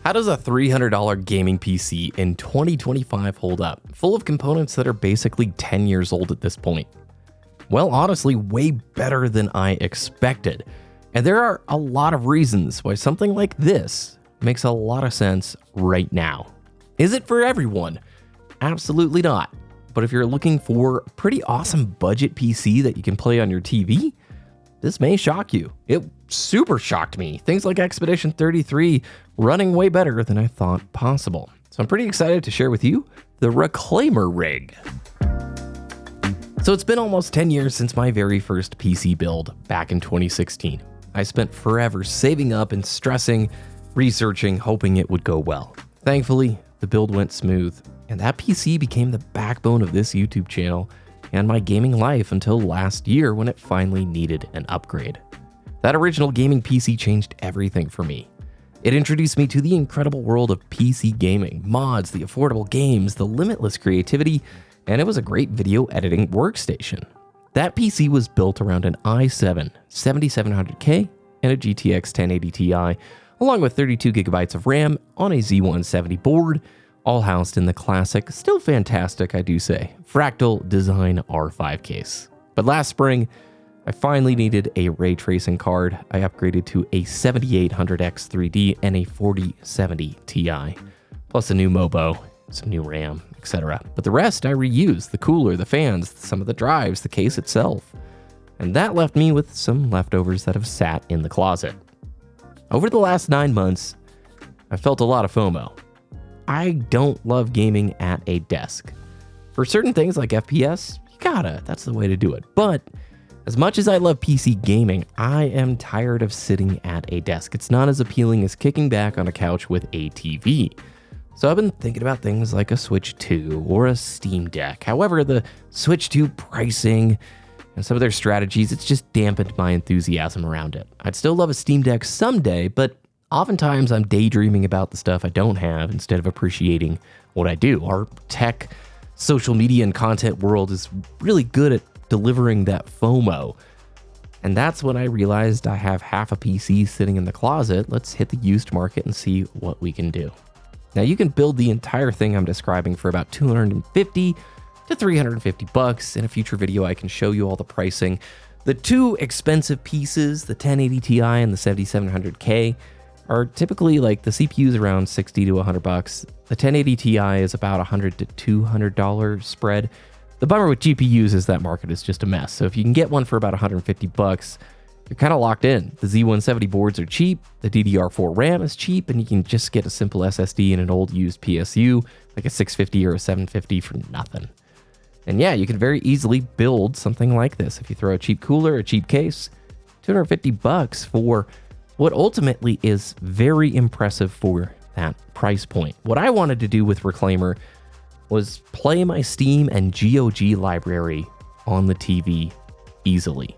How does a $300 gaming PC in 2025 hold up, full of components that are basically 10 years old at this point? Well, honestly, way better than I expected. And there are a lot of reasons why something like this makes a lot of sense right now. Is it for everyone? Absolutely not. But if you're looking for a pretty awesome budget PC that you can play on your TV, this may shock you. It super shocked me. Things like Expedition 33 running way better than I thought possible. So I'm pretty excited to share with you the Reclaimer rig. So it's been almost 10 years since my very first PC build back in 2016. I spent forever saving up and stressing, researching, hoping it would go well. Thankfully, the build went smooth, and that PC became the backbone of this YouTube channel and my gaming life until last year when it finally needed an upgrade. That original gaming PC changed everything for me. It introduced me to the incredible world of PC gaming, mods, the affordable games, the limitless creativity, and it was a great video editing workstation. That PC was built around an i7 7700K and a GTX 1080 Ti, along with 32 gigabytes of RAM on a Z170 board, all housed in the classic, still fantastic, I do say, Fractal Design R5 case. But last spring, I finally needed a ray tracing card. I upgraded to a 7800X 3D and a 4070 Ti, plus a new MOBO, some new RAM, etc. But the rest I reused, the cooler, the fans, some of the drives, the case itself. And that left me with some leftovers that have sat in the closet. Over the last 9 months, I felt a lot of FOMO. I don't love gaming at a desk. For certain things like FPS, you gotta, that's the way to do it. But as much as I love PC gaming, I am tired of sitting at a desk. It's not as appealing as kicking back on a couch with a TV. So I've been thinking about things like a Switch 2 or a Steam Deck. However, the Switch 2 pricing and some of their strategies, it's just dampened my enthusiasm around it. I'd still love a Steam Deck someday, but oftentimes I'm daydreaming about the stuff I don't have instead of appreciating what I do. Our tech, social media, and content world is really good at delivering that FOMO. And that's when I realized I have half a PC sitting in the closet. Let's hit the used market and see what we can do. Now you can build the entire thing I'm describing for about $250 to $350. In a future video, I can show you all the pricing. The two expensive pieces, the 1080 Ti and the 7700K, are typically like the CPU's around $60 to $100. The 1080 Ti is about $100 to $200 spread. The bummer with GPUs is that market is just a mess. So if you can get one for about $150, you're kind of locked in. The Z170 boards are cheap, the DDR4 RAM is cheap, and you can just get a simple SSD and an old used PSU, like a 650 or a 750 for nothing. And yeah, you can very easily build something like this. If you throw a cheap cooler, a cheap case, $250 for what ultimately is very impressive for that price point. What I wanted to do with Reclaimer was play my Steam and GOG library on the TV easily.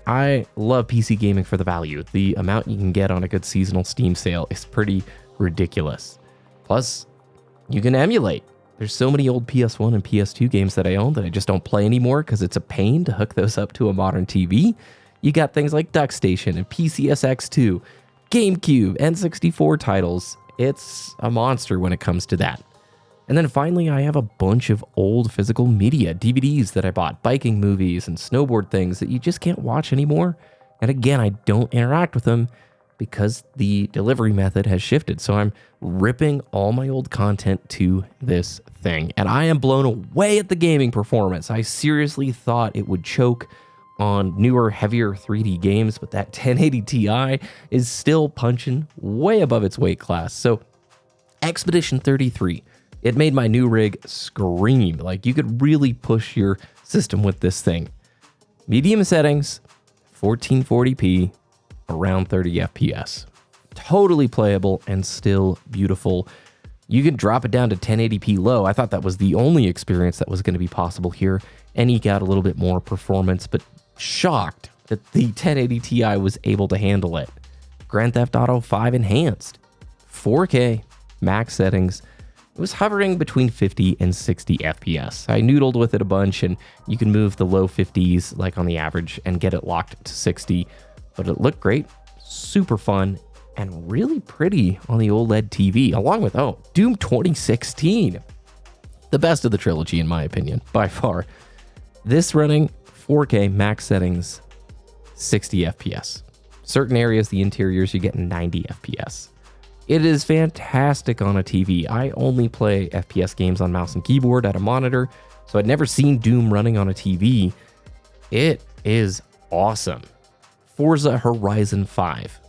I love PC gaming for the value. The amount you can get on a good seasonal Steam sale is pretty ridiculous. Plus, you can emulate. There's so many old PS1 and PS2 games that I own that I just don't play anymore because it's a pain to hook those up to a modern TV. You got things like DuckStation and PCSX2, GameCube, N64 titles. It's a monster when it comes to that. And then finally, I have a bunch of old physical media, DVDs that I bought, biking movies and snowboard things that you just can't watch anymore. And again, I don't interact with them because the delivery method has shifted. So I'm ripping all my old content to this thing. And I am blown away at the gaming performance. I seriously thought it would choke on newer, heavier 3D games, but that 1080 Ti is still punching way above its weight class. So Expedition 33, it made my new rig scream. Like you could really push your system with this thing. Medium settings, 1440p, around 30 FPS. Totally playable and still beautiful. You can drop it down to 1080p low. I thought that was the only experience that was going to be possible here, and eke out a little bit more performance, but shocked that the 1080 Ti was able to handle it. Grand Theft Auto 5 Enhanced, 4K, max settings. It was hovering between 50 and 60 FPS. I noodled with it a bunch, and you can move the low 50s like on the average and get it locked to 60, but it looked great, super fun, and really pretty on the OLED TV, along with, Doom 2016. The best of the trilogy, in my opinion, by far. This running 4K max settings, 60 FPS. Certain areas, the interiors, you get 90 FPS. It is fantastic on a TV. I only play FPS games on mouse and keyboard at a monitor, so I'd never seen Doom running on a TV. It is awesome. Forza Horizon 5.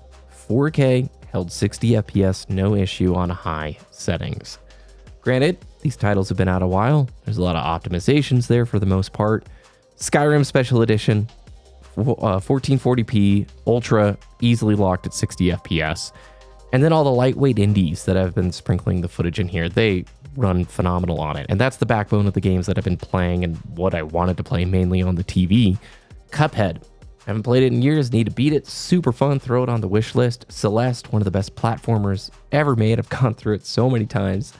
4K, held 60 FPS, no issue on high settings. Granted, these titles have been out a while. There's a lot of optimizations there for the most part. Skyrim Special Edition, 1440p, Ultra, easily locked at 60 FPS. And then all the lightweight indies that I've been sprinkling the footage in here, they run phenomenal on it. And that's the backbone of the games that I've been playing and what I wanted to play mainly on the TV. Cuphead. Haven't played it in years, need to beat it. Super fun, throw it on the wish list. Celeste, one of the best platformers ever made. I've gone through it so many times.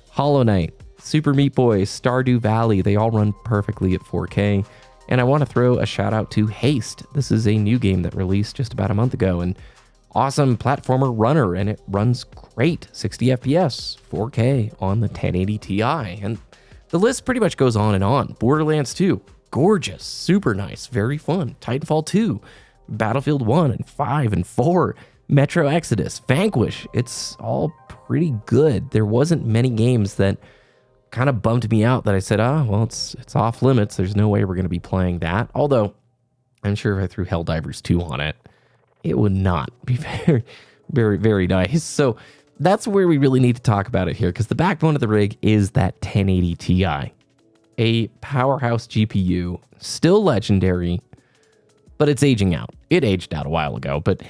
Hollow Knight, Super Meat Boy, Stardew Valley, they all run perfectly at 4K. And I want to throw a shout out to Haste. This is a new game that released just about a month ago, and awesome platformer runner, and it runs great, 60 FPS, 4K on the 1080 Ti. And the list pretty much goes on and on. Borderlands 2, gorgeous, super nice, very fun. Titanfall 2, Battlefield 1 and 5 and 4, Metro Exodus, Vanquish, it's all pretty good. There wasn't many games that kind of bummed me out that I said, it's off limits. There's no way we're going to be playing that. Although, I'm sure if I threw Helldivers 2 on it, it would not be very, very, very nice. So that's where we really need to talk about it here, because the backbone of the rig is that 1080 Ti. A powerhouse GPU, still legendary, but it's aging out. It aged out a while ago, but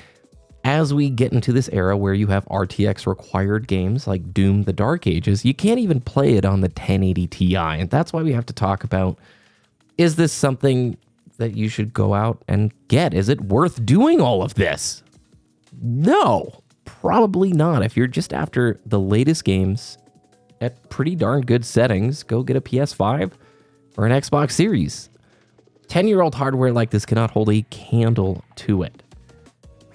as we get into this era where you have RTX required games like Doom the Dark Ages, you can't even play it on the 1080 Ti. And that's why we have to talk about, is this something that you should go out and get? Is it worth doing all of this? No, probably not. If you're just after the latest games at pretty darn good settings, go get a PS5 or an Xbox Series. 10-year-old hardware like this cannot hold a candle to it.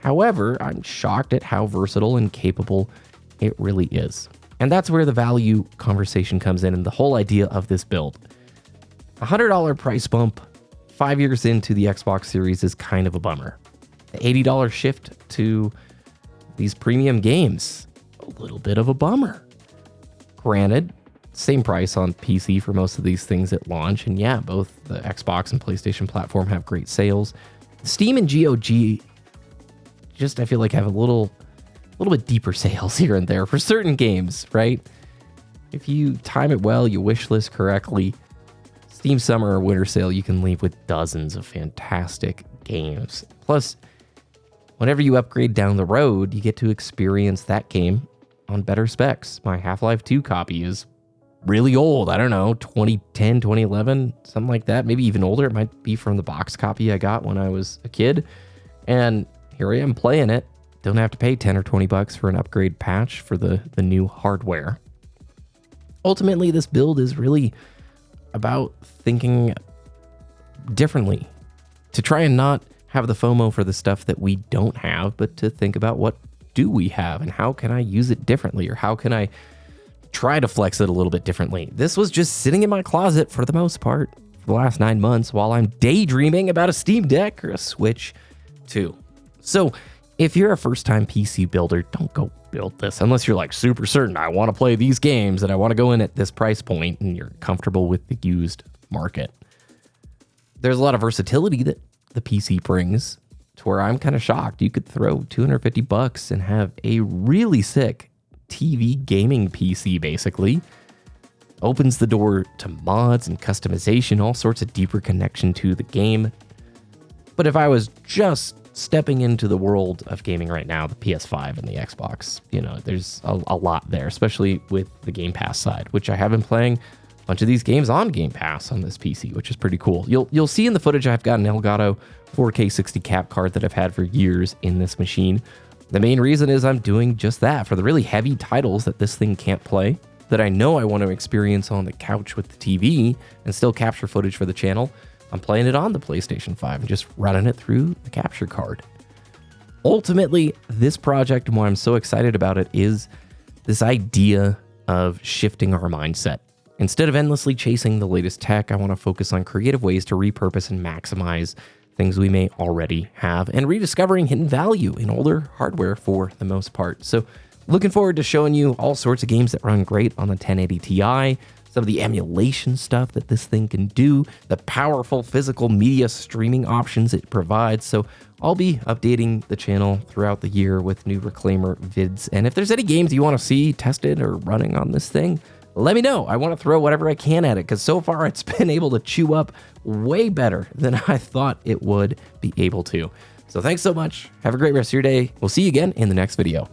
However, I'm shocked at how versatile and capable it really is. And that's where the value conversation comes in and the whole idea of this build. $100 price bump 5 years into the Xbox Series is kind of a bummer. The $80 shift to these premium games, a little bit of a bummer. Granted, same price on PC for most of these things at launch. And yeah, both the Xbox and PlayStation platform have great sales. Steam and GOG just, I feel like, have a little bit deeper sales here and there for certain games, right? If you time it well, you wish list correctly, Steam Summer or Winter Sale, you can leave with dozens of fantastic games. Plus, whenever you upgrade down the road, you get to experience that game on better specs. My Half-Life 2 copy is really old. I don't know, 2010, 2011, something like that. Maybe even older. It might be from the box copy I got when I was a kid. And here I am playing it. Don't have to pay 10 or 20 bucks for an upgrade patch for the new hardware. Ultimately, this build is really about thinking differently, to try and not have the FOMO for the stuff that we don't have, but to think about what do we have and how can I use it differently, or how can I try to flex it a little bit differently. This was just sitting in my closet for the most part for the last 9 months while I'm daydreaming about a Steam Deck or a Switch 2. So if you're a first-time PC builder, don't go build this unless you're like super certain I want to play these games and I want to go in at this price point and you're comfortable with the used market. There's a lot of versatility that the PC brings to where I'm kind of shocked. You could throw $250 and have a really sick TV gaming PC, basically. Opens the door to mods and customization, all sorts of deeper connection to the game. But if I was just stepping into the world of gaming right now, the PS5 and the Xbox, there's a lot there, especially with the Game Pass side, which I have been playing a bunch of these games on Game Pass on this PC, which is pretty cool. You'll see in the footage I've got an Elgato 4K 60 cap card that I've had for years in this machine. The main reason is I'm doing just that for the really heavy titles that this thing can't play, that I know I want to experience on the couch with the TV and still capture footage for the channel. I'm playing it on the PlayStation 5 and just running it through the capture card. Ultimately, this project and why I'm so excited about it is this idea of shifting our mindset. Instead of endlessly chasing the latest tech, I want to focus on creative ways to repurpose and maximize things we may already have and rediscovering hidden value in older hardware for the most part. So looking forward to showing you all sorts of games that run great on the 1080 Ti, some of the emulation stuff that this thing can do, the powerful physical media streaming options it provides. So I'll be updating the channel throughout the year with new Reclaimer vids. And if there's any games you want to see tested or running on this thing, let me know. I want to throw whatever I can at it because so far it's been able to chew up way better than I thought it would be able to. So thanks so much. Have a great rest of your day. We'll see you again in the next video.